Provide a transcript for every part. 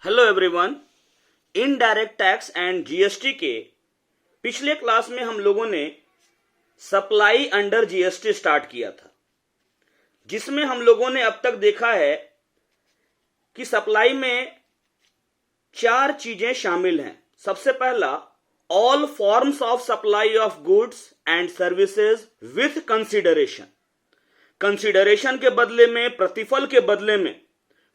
Hello everyone. Indirect tax and GST के पिछले class में हम लोगों ने सप्लाई अंडर जीएसटी स्टार्ट किया था, जिसमें हम लोगों ने अब तक देखा है कि सप्लाई में 4 चीजें शामिल हैं। सबसे पहला, all forms of supply of goods and services with consideration. Consideration के बदले में, प्रतिफल के बदले में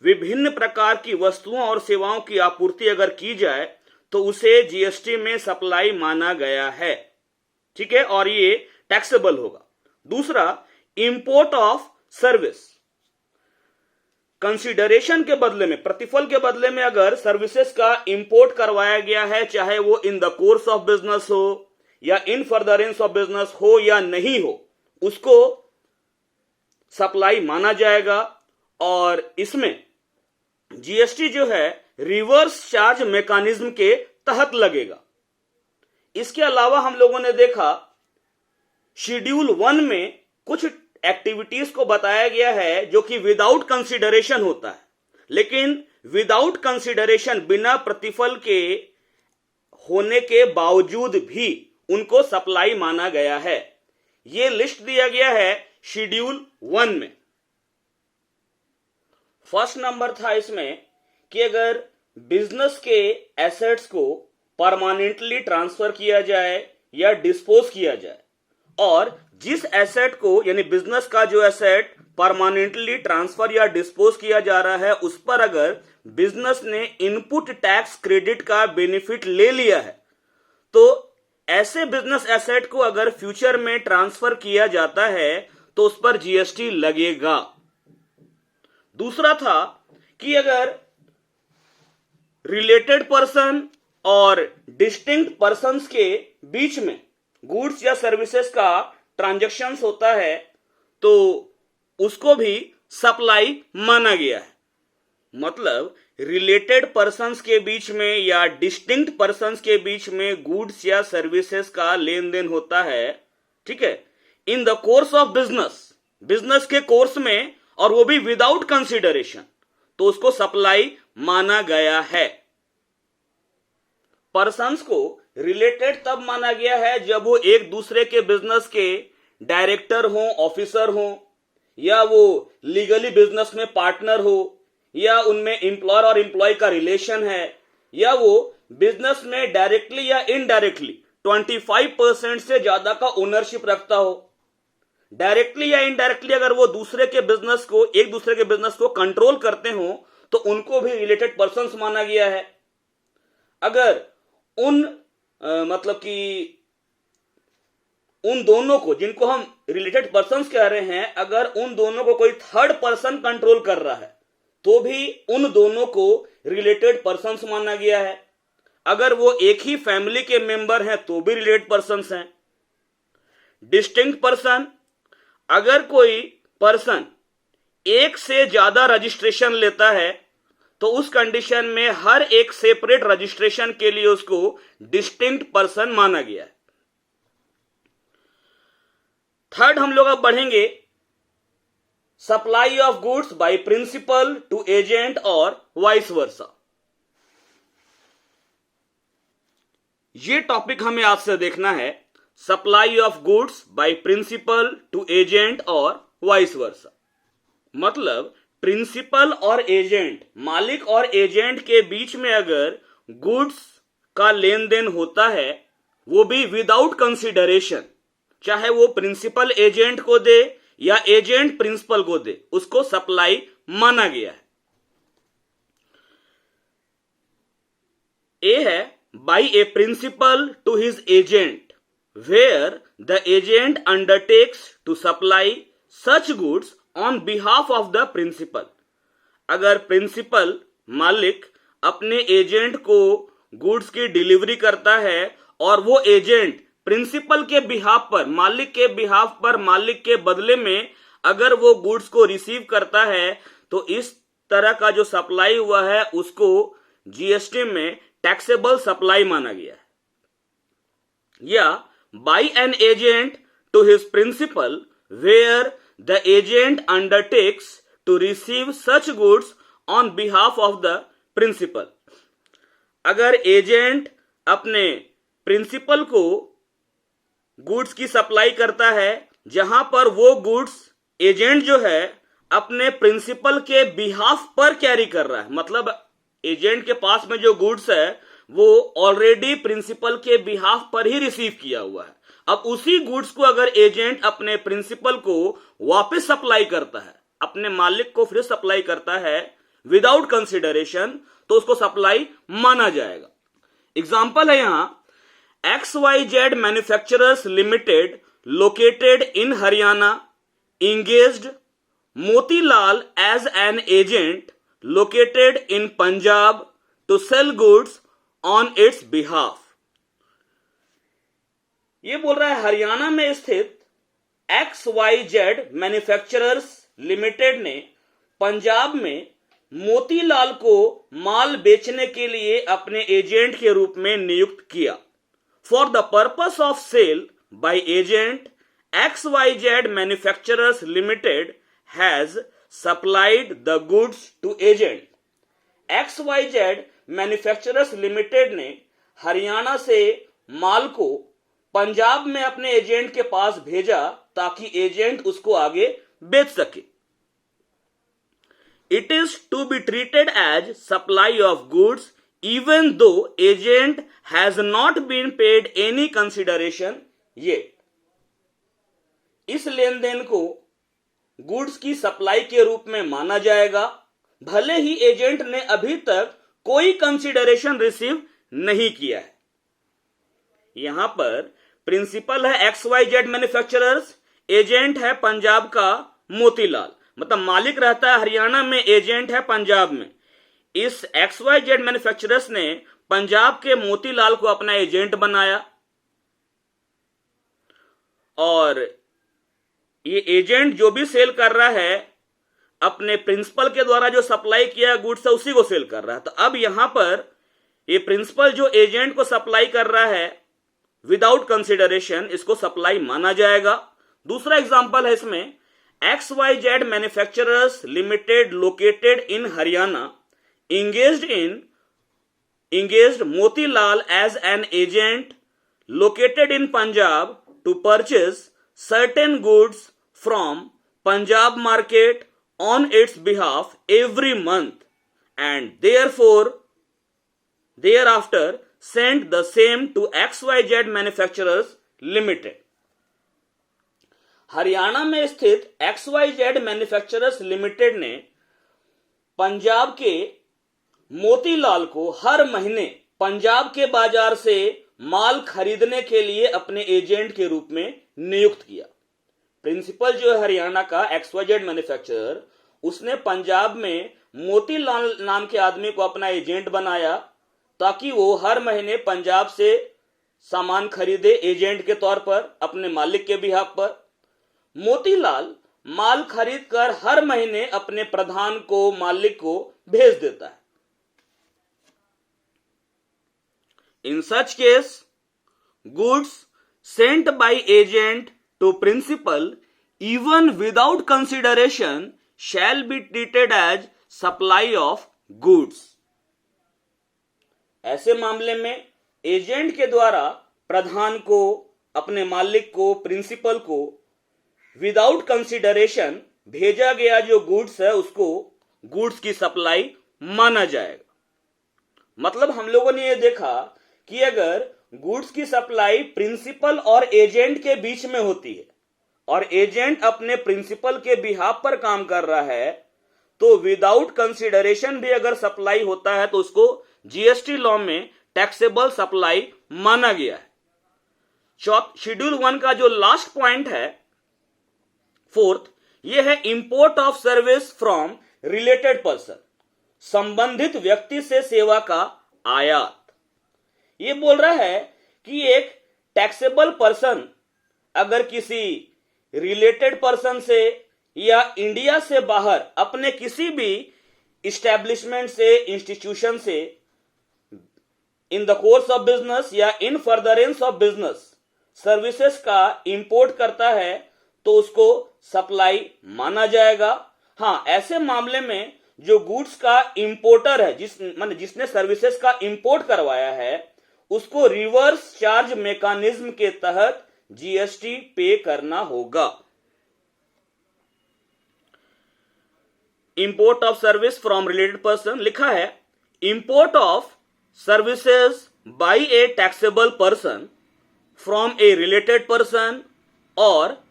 विभिन्न प्रकार की वस्तुओं और सेवाओं की आपूर्ति अगर की जाए तो उसे जीएसटी में सप्लाई माना गया है, ठीक है, और ये टैक्सेबल होगा। दूसरा, इंपोर्ट ऑफ सर्विस। कंसिडरेशन के बदले में, प्रतिफल के बदले में अगर सर्विसेज का इंपोर्ट करवाया गया है, चाहे वो इन द कोर्स ऑफ बिजनेस हो या इन फर्दरेंस ऑफ बिजनेस हो या नहीं हो, उसको सप्लाई माना जाएगा। और इसमें जीएसटी जो है रिवर्स चार्ज मैकेनिज्म के तहत लगेगा। इसके अलावा हम लोगों ने देखा शेड्यूल 1 में कुछ एक्टिविटीज को बताया गया है जो कि विदाउट कंसिडरेशन होता है, लेकिन विदाउट कंसिडरेशन, बिना प्रतिफल के होने के बावजूद भी उनको सप्लाई माना गया है। यह लिस्ट दिया गया है शेड्यूल 1 में। फर्स्ट नंबर था इसमें कि अगर बिजनेस के एसेट्स को परमानेंटली ट्रांसफर किया जाए या डिस्पोज किया जाए, और जिस एसेट को, यानी बिजनेस का जो एसेट परमानेंटली ट्रांसफर या डिस्पोज किया जा रहा है, उस पर अगर बिजनेस ने इनपुट टैक्स क्रेडिट का बेनिफिट ले लिया है, तो ऐसे बिजनेस एसेट को अगर फ्यूचर में ट्रांसफर किया जाता है तो उस पर जीएसटी लगेगा। दूसरा था कि अगर रिलेटेड पर्सन और डिस्टिंक्ट पर्संस के बीच में गुड्स या सर्विसेज का ट्रांजैक्शंस होता है तो उसको भी सप्लाई माना गया है। मतलब रिलेटेड पर्संस के बीच में या डिस्टिंक्ट पर्संस के बीच में गुड्स या सर्विसेज का लेन देन होता है, ठीक है, in the course of business, business के कोर्स में, और वो भी विदाउट कंसिडरेशन, तो उसको सप्लाई माना गया है। पर्संस को रिलेटेड तब माना गया है जब वो एक दूसरे के बिजनेस के डायरेक्टर हो, ऑफिसर हो, या वो लीगली बिजनेस में पार्टनर हो, या उनमें एम्प्लॉयर और एम्प्लॉय का रिलेशन है, या वो बिजनेस में डायरेक्टली या इनडायरेक्टली 25% से ज्यादा का ओनरशिप रखता हो। डायरेक्टली या इनडायरेक्टली अगर वो दूसरे के बिजनेस को, एक दूसरे के बिजनेस को कंट्रोल करते हो तो उनको भी रिलेटेड पर्संस माना गया है। अगर मतलब कि उन दोनों को, जिनको हम रिलेटेड पर्संस कह रहे हैं, अगर उन दोनों को कोई थर्ड पर्सन कंट्रोल कर रहा है तो भी उन दोनों को रिलेटेड पर्संस माना गया है। अगर वो एक ही फैमिली के मेंबर हैं तो भी रिलेटेड पर्संस हैं। डिस्टिंक्ट पर्सन, अगर कोई पर्सन एक से ज्यादा रजिस्ट्रेशन लेता है तो उस कंडीशन में हर एक सेपरेट रजिस्ट्रेशन के लिए उसको डिस्टिंक्ट पर्सन माना गया है। थर्ड हम लोग अब बढ़ेंगे, supply of goods by principal to agent और वाइस वर्सा। ये टॉपिक हमें आज से देखना है, supply of goods by principal to agent और वाइस वर्सा। मतलब प्रिंसिपल और एजेंट, मालिक और एजेंट के बीच में अगर गुड्स का लेन देन होता है, वो भी विदाउट कंसिडरेशन, चाहे वो प्रिंसिपल एजेंट को दे या एजेंट प्रिंसिपल को दे, उसको सप्लाई माना गया है। ए है by a principal to his agent where the agent undertakes to supply such goods on behalf of the principal। अगर प्रिंसिपल, मालिक, अपने एजेंट को गुड्स की डिलीवरी करता है और वो एजेंट प्रिंसिपल के बिहाफ पर, मालिक के बिहाफ पर, मालिक के बदले में अगर वो गुड्स को रिसीव करता है, तो इस तरह का जो सप्लाई हुआ है उसको जीएसटी में टैक्सेबल सप्लाई माना गया है। या by an agent to his principal where the agent undertakes to receive such goods on behalf of the principal, अगर एजेंट अपने प्रिंसिपल को गुड्स की सप्लाई करता है जहां पर वो गुड्स एजेंट जो है अपने प्रिंसिपल के बिहाफ पर कैरी कर रहा है, मतलब एजेंट के पास में जो गुड्स है वो ऑलरेडी प्रिंसिपल के बिहाफ पर ही रिसीव किया हुआ है। अब उसी गुड्स को अगर एजेंट अपने प्रिंसिपल को वापस सप्लाई करता है, अपने मालिक को फिर सप्लाई करता है विदाउट कंसिडरेशन, तो उसको सप्लाई माना जाएगा। एग्जाम्पल है यहां XYZ manufacturers limited located in Haryana engaged Motilal as an agent located in Punjab to sell goods on its behalf। ये बोल रहा है हरियाणा में स्थित XYZ मैन्युफैक्चरर्स लिमिटेड ने पंजाब में मोतीलाल को माल बेचने के लिए अपने एजेंट के रूप में नियुक्त किया। For the purpose of sale by agent XYZ manufacturers limited has supplied the goods to agent. XYZ manufacturers limited ने हरियाणा से माल को पंजाब में अपने एजेंट के पास भेजा ताकि एजेंट उसको आगे बेच सके। It is to be treated as supply of goods even though agent has not been paid any consideration yet। इस लेन देन को गुड्स की सप्लाई के रूप में माना जाएगा भले ही एजेंट ने अभी तक कोई कंसिडरेशन रिसीव नहीं किया है। यहां पर प्रिंसिपल है XYZ मैन्युफैक्चरर्स, एजेंट है पंजाब का मोतीलाल, मतलब मालिक रहता है हरियाणा में, एजेंट है पंजाब में। इस XYZ मैन्युफैक्चरर्स ने पंजाब के मोतीलाल को अपना एजेंट बनाया और ये एजेंट जो भी सेल कर रहा है अपने प्रिंसिपल के द्वारा जो सप्लाई किया गुड्स है उसी को सेल कर रहा है। तो अब यहां पर ये प्रिंसिपल जो एजेंट को सप्लाई कर रहा है विदाउट कंसिडरेशन, इसको सप्लाई माना जाएगा। दूसरा एग्जांपल है इसमें XYZ manufacturers limited located in Haryana engaged Motilal as an agent located in Punjab to purchase certain goods from Punjab market on its behalf every month and thereafter sent the same to XYZ manufacturers limited. Haryana में स्थित XYZ manufacturers limited ने पंजाब के मोतीलाल को हर महीने पंजाब के बाजार से माल खरीदने के लिए अपने एजेंट के रूप में नियुक्त किया। प्रिंसिपल जो है हरियाणा का XYZ मैन्युफैक्चरर, उसने पंजाब में मोतीलाल नाम के आदमी को अपना एजेंट बनाया ताकि वो हर महीने पंजाब से सामान खरीदे एजेंट के तौर पर अपने मालिक के बिहाफ पर। मोतीलाल माल खरीद कर हर महीने अपने प्रधान को, मालिक को भेज देता है। In such case, goods sent by agent to principal even without consideration shall be treated as supply of goods। ऐसे मामले में एजेंट के द्वारा प्रधान को, अपने मालिक को, प्रिंसिपल को विदाउट कंसिडरेशन भेजा गया जो गुड्स है उसको गुड्स की सप्लाई माना जाएगा। मतलब हम लोगों ने ये देखा कि अगर गुड्स की सप्लाई प्रिंसिपल और एजेंट के बीच में होती है और एजेंट अपने प्रिंसिपल के बिहाफ पर काम कर रहा है तो विदाउट कंसिडरेशन भी अगर सप्लाई होता है तो उसको जीएसटी लॉ में टैक्सेबल सप्लाई माना गया है। शेड्यूल 1 का जो लास्ट पॉइंट है, फोर्थ, ये है import of service from related person, संबंधित व्यक्ति से सेवा का आयात। ये बोल रहा है कि एक टैक्सेबल पर्सन अगर किसी रिलेटेड पर्सन से या इंडिया से बाहर अपने किसी भी इस्टेब्लिशमेंट से, इंस्टीट्यूशन से in the course of business या in furtherance of business services का इंपोर्ट करता है तो उसको सप्लाई माना जाएगा। हाँ, ऐसे मामले में जो गुड्स का इंपोर्टर है, जिसने सर्विसेज का इंपोर्ट करवाया है, उसको रिवर्स चार्ज मैकेनिज्म के तहत जीएसटी पे करना होगा। Import of service from related person लिखा है, import of services by a taxable person from a related person और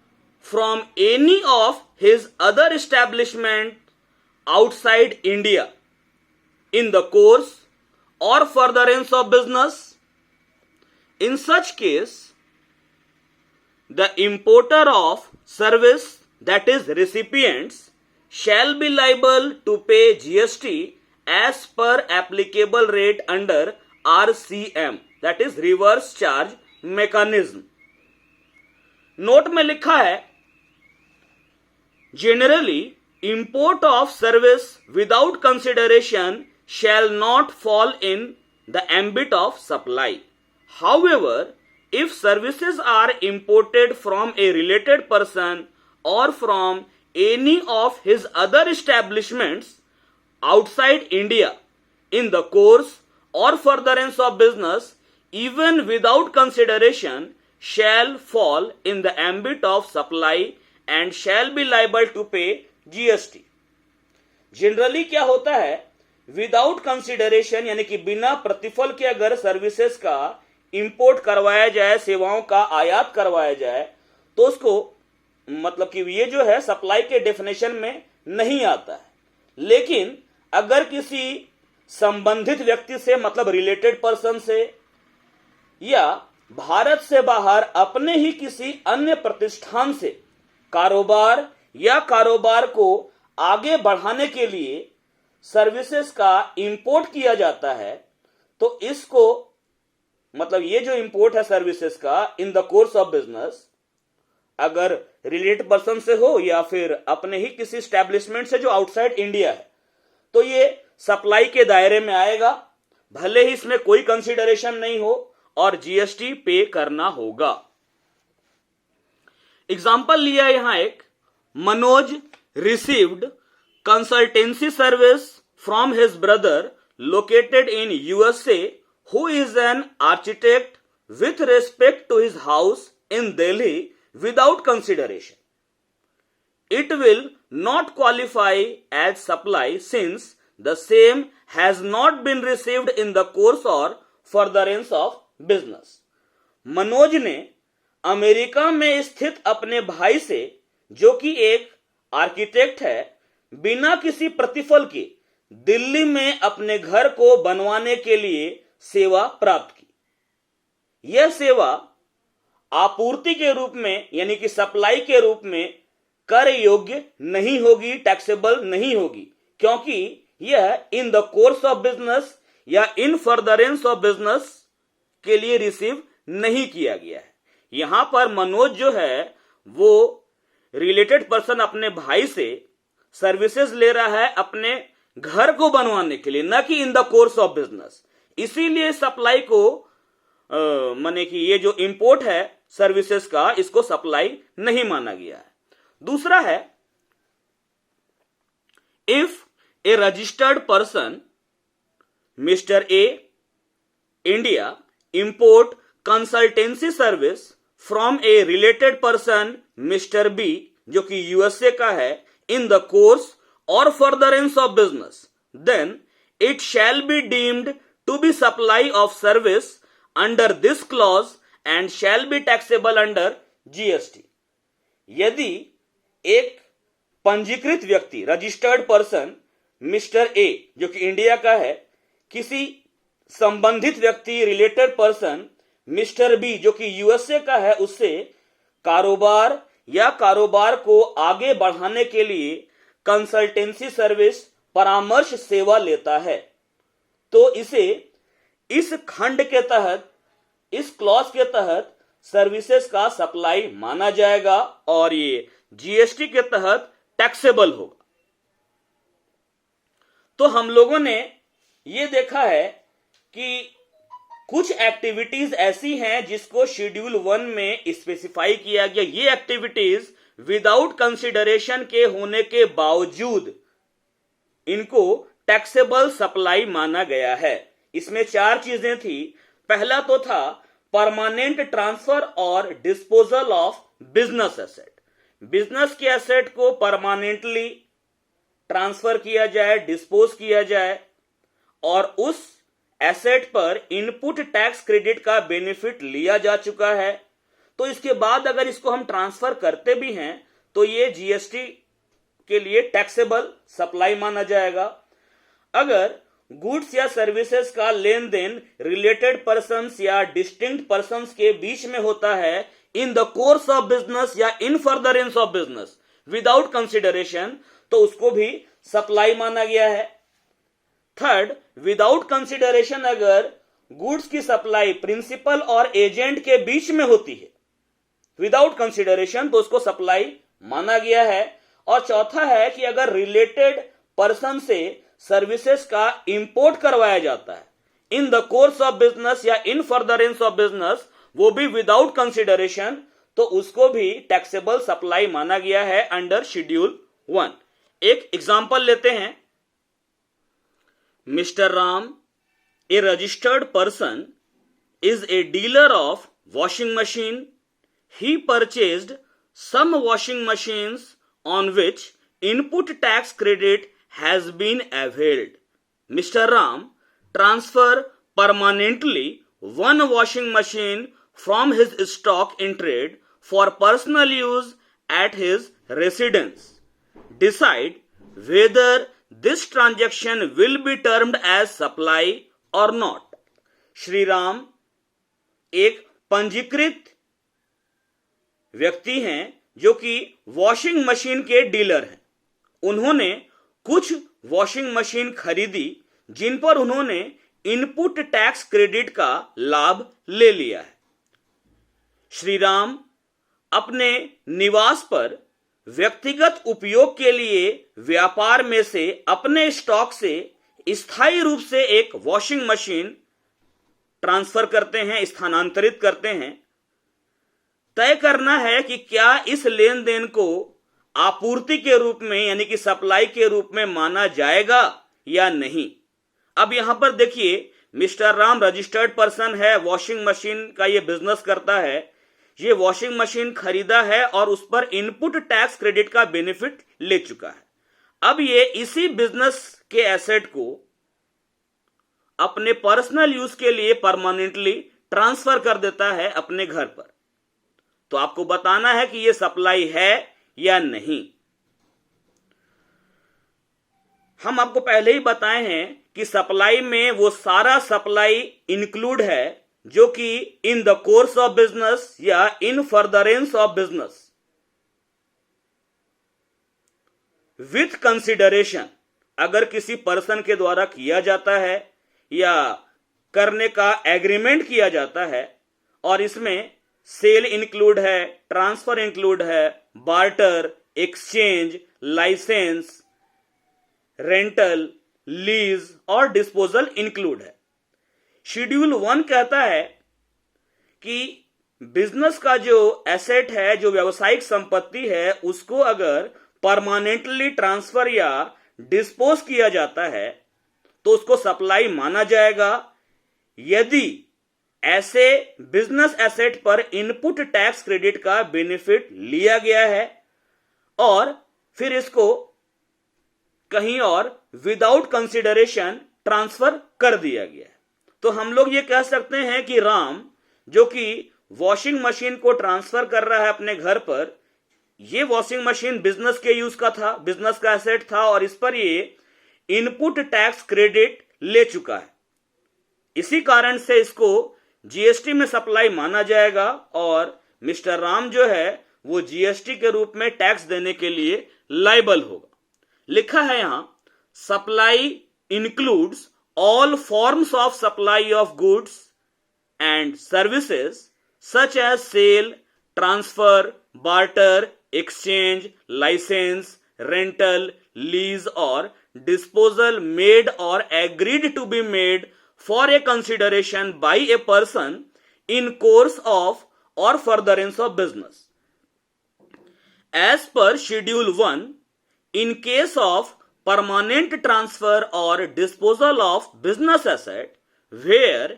from any of his other establishment outside India in the course or furtherance of business. In such case, the importer of service, that is recipients, shall be liable to pay GST as per applicable rate under RCM, that is reverse charge mechanism. Note में लिखा है, generally import of service without consideration shall not fall in the ambit of supply. However, if services are imported from a related person or from any of his other establishments outside India in the course or furtherance of business, even without consideration, shall fall in the ambit of supply and shall be liable to pay GST. Generally क्या होता है, without consideration यानी कि बिना प्रतिफल के अगर services का इंपोर्ट करवाया जाए, सेवाओं का आयात करवाया जाए, तो उसको मतलब कि ये जो है सप्लाई के डेफिनेशन में नहीं आता है। लेकिन अगर किसी संबंधित व्यक्ति से मतलब रिलेटेड पर्सन से या भारत से बाहर अपने ही किसी अन्य प्रतिष्ठान से कारोबार या कारोबार को आगे बढ़ाने के लिए सर्विसेज का इंपोर्ट किया जाता है, तो इसको मतलब ये जो इंपोर्ट है सर्विसेज का इन द कोर्स ऑफ बिजनेस, अगर रिलेटेड पर्सन से हो या फिर अपने ही किसी स्टैब्लिशमेंट से जो आउटसाइड इंडिया है, तो ये सप्लाई के दायरे में आएगा, भले ही इसमें कोई कंसिडरेशन नहीं हो और जीएसटी पे करना होगा। एग्जाम्पल लिया यहां एक, Manoj received consultancy service from his brother located in USA who is an architect with respect to his house in Delhi without consideration. It will not qualify as supply since the same has not been received in the course or furtherance of business. Manoj ने America में स्थित अपने भाई से, जो कि एक architect है, बिना किसी प्रतिफल के दिल्ली में अपने घर को बनवाने के लिए सेवा प्राप्त की। यह सेवा आपूर्ति के रूप में यानी कि सप्लाई के रूप में कर योग्य नहीं होगी, टैक्सेबल नहीं होगी, क्योंकि यह इन द कोर्स ऑफ बिजनेस या इन फर्दरेंस ऑफ बिजनेस के लिए रिसीव नहीं किया गया है। यहां पर मनोज जो है वो रिलेटेड पर्सन अपने भाई से सर्विसेज ले रहा है अपने घर को बनवाने के लिए, न कि in the course of business. इसीलिए सप्लाई को माने कि ये जो इंपोर्ट है सर्विसेज का, इसको सप्लाई नहीं माना गया है। दूसरा है, if a registered person mister A India import consultancy service from a related person mister B, जो कि यूएसए का है, इन द कोर्स और furtherance of business, then it shall be deemed to be supply of service under this clause and shall be taxable under GST. यदि एक पंजीकृत व्यक्ति registered person mister ए, जो कि इंडिया का है, किसी संबंधित व्यक्ति रिलेटेड पर्सन मिस्टर बी, जो कि यूएसए का है, उससे कारोबार या कारोबार को आगे बढ़ाने के लिए कंसल्टेंसी सर्विस परामर्श सेवा लेता है, तो इसे इस खंड के तहत, इस क्लॉज के तहत सर्विसेज का सप्लाई माना जाएगा और ये जीएसटी के तहत टैक्सेबल होगा। तो हम लोगों ने ये देखा है कि कुछ एक्टिविटीज ऐसी हैं जिसको शेड्यूल 1 में स्पेसिफाई किया गया। ये एक्टिविटीज विदाउट कंसिडरेशन के होने के बावजूद इनको टैक्सेबल सप्लाई माना गया है। इसमें 4 चीजें थी। पहला तो था परमानेंट ट्रांसफर और disposal of business asset. Business के एसेट को परमानेंटली ट्रांसफर किया जाए, डिस्पोज किया जाए, और उस एसेट पर इनपुट टैक्स क्रेडिट का बेनिफिट लिया जा चुका है। तो इसके बाद अगर इसको हम ट्रांसफर करते भी हैं तो ये जीएसटी के लिए टैक्सेबल सप्लाई माना जाएगा। अगर गुड्स या सर्विसेज का लेन देन रिलेटेड पर्सन्स या डिस्टिंक्ट पर्सन्स के बीच में होता है in the course of business या in furtherance of business without consideration, तो उसको भी सप्लाई माना गया है। थर्ड, विदाउट कंसिडरेशन अगर गुड्स की सप्लाई प्रिंसिपल और एजेंट के बीच में होती है विदाउट कंसिडरेशन, तो उसको सप्लाई माना गया है। और चौथा है कि अगर रिलेटेड पर्सन से सर्विसेज का इंपोर्ट करवाया जाता है in the course of business या इन फर्दरेंस ऑफ बिजनेस, वो भी विदाउट कंसिडरेशन, तो उसको भी टैक्सेबल सप्लाई माना गया है अंडर शेड्यूल 1। एक एग्जांपल लेते हैं। Mister Ram, A registered person, is a dealer of washing machine. He purchased some washing machines on which input tax credit has been availed. Mr. Ram transfer permanently one washing machine from his stock in trade for personal use at his residence. Decide whether this transaction will be termed as supply or not. Shri Ram एक पंजीकृत व्यक्ति हैं जो कि washing machine के dealer हैं। उन्होंने कुछ वॉशिंग मशीन खरीदी जिन पर उन्होंने इनपुट टैक्स क्रेडिट का लाभ ले लिया है। श्री राम अपने निवास पर व्यक्तिगत उपयोग के लिए व्यापार में से अपने स्टॉक से स्थायी रूप से एक वॉशिंग मशीन ट्रांसफर करते हैं, स्थानांतरित करते हैं। तय करना है कि क्या इस लेन देन को आपूर्ति के रूप में यानी कि सप्लाई के रूप में माना जाएगा या नहीं। अब यहां पर देखिए, मिस्टर राम रजिस्टर्ड पर्सन है, वॉशिंग मशीन का ये बिजनेस करता है। ये वॉशिंग मशीन खरीदा है और उस पर इनपुट टैक्स क्रेडिट का बेनिफिट ले चुका है। अब ये इसी बिजनेस के एसेट को अपने पर्सनल यूज के लिए परमानेंटली ट्रांसफर कर देता है अपने घर पर। तो आपको बताना है कि यह सप्लाई है या नहीं। हम आपको पहले ही बताए हैं कि सप्लाई में वो सारा सप्लाई इंक्लूड है जो कि in the course of business या in furtherance of business with consideration अगर किसी पर्सन के द्वारा किया जाता है या करने का एग्रीमेंट किया जाता है, और इसमें सेल इंक्लूड है, ट्रांसफर इंक्लूड है, barter, exchange, licence, rental, lease और डिस्पोजल इंक्लूड है। शेड्यूल 1 कहता है कि बिजनेस का जो एसेट है, जो व्यावसायिक संपत्ति है, उसको अगर परमानेंटली ट्रांसफर या डिस्पोज किया जाता है तो उसको सप्लाई माना जाएगा यदि ऐसे बिजनेस एसेट पर इनपुट टैक्स क्रेडिट का बेनिफिट लिया गया है और फिर इसको कहीं और विदाउट कंसिडरेशन ट्रांसफर कर दिया गया है। तो हम लोग ये कह सकते हैं कि राम जो कि वॉशिंग मशीन को ट्रांसफर कर रहा है अपने घर पर, ये वॉशिंग मशीन बिजनेस के यूज का था, बिजनेस का एसेट था और इस पर ये इनपुट टैक्स क्रेडिट ले चुका है। इसी कारण से इसको जीएसटी में सप्लाई माना जाएगा और मिस्टर राम जो है वो जीएसटी के रूप में टैक्स देने के लिए लायबल होगा। लिखा है यहां, supply includes all forms of supply of goods and services such as sale, transfer, barter, exchange, licence, rental, lease और disposal made or agreed to be made for a consideration by a person in course of or furtherance of business. As per Schedule 1, in case of permanent transfer or disposal of business asset where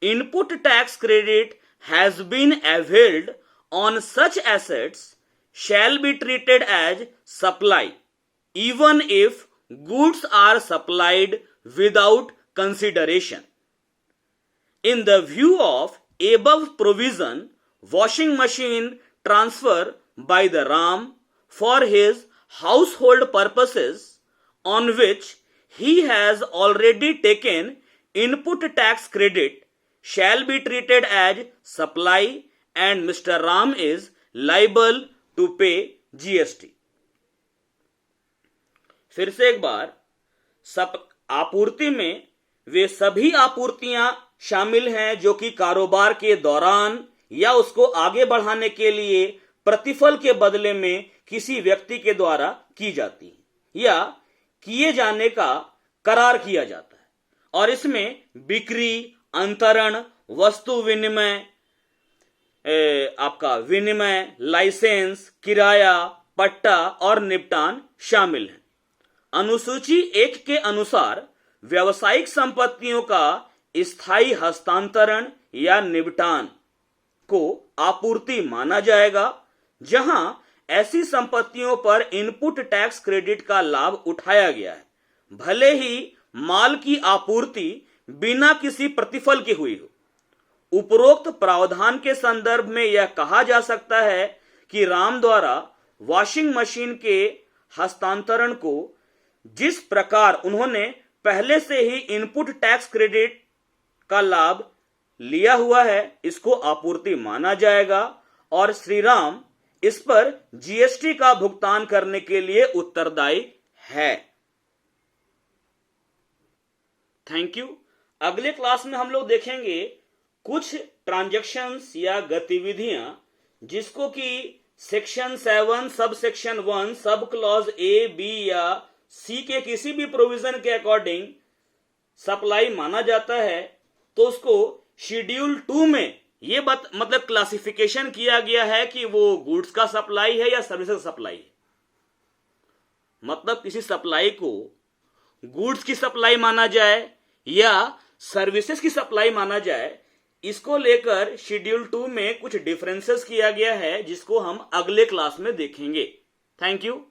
input tax credit has been availed on such assets shall be treated as supply even if goods are supplied without consideration. In the view of above provision, washing machine transfer by the Ram for his household purposes on which he has already taken input tax credit shall be treated as supply and Mr. Ram is liable to pay GST. फिर से एक बार, आपूर्ति में वे सभी आपूर्तियां शामिल हैं जो कि कारोबार के दौरान या उसको आगे बढ़ाने के लिए प्रतिफल के बदले में किसी व्यक्ति के द्वारा की जाती है या किए जाने का करार किया जाता है, और इसमें बिक्री, अंतरण, वस्तु विनिमय, आपका विनिमय, लाइसेंस, किराया, पट्टा और निपटान शामिल हैं। अनुसूची 1 के अनुसार व्यावसायिक संपत्तियों का स्थायी हस्तांतरण या निपटान को आपूर्ति माना जाएगा, जहां ऐसी संपत्तियों पर इनपुट टैक्स क्रेडिट का लाभ उठाया गया है, भले ही माल की आपूर्ति बिना किसी प्रतिफल की हुई हो। उपरोक्त प्रावधान के संदर्भ में यह कहा जा सकता है कि राम द्वारा वॉशिंग मशीन के हस्तांतरण को जिस प्रकार उन्होंने पहले से ही इनपुट टैक्स क्रेडिट का लाभ लिया हुआ है, इसको आपूर्ति माना जाएगा और श्री राम इस पर जीएसटी का भुगतान करने के लिए उत्तरदायी है। Thank you. अगले क्लास में हम लोग देखेंगे कुछ ट्रांजैक्शंस या गतिविधियां जिसको कि section 7 sub section 1 sub clause A, B या सी के किसी भी प्रोविजन के अकॉर्डिंग सप्लाई माना जाता है, तो उसको शेड्यूल 2 में ये मतलब क्लासिफिकेशन किया गया है कि वो गुड्स का सप्लाई है या सर्विसेज सप्लाई है। मतलब किसी सप्लाई को गुड्स की सप्लाई माना जाए या सर्विसेज की सप्लाई माना जाए, इसको लेकर शेड्यूल 2 में कुछ डिफरेंसेस किया गया है जिसको हम अगले क्लास में देखेंगे। Thank you.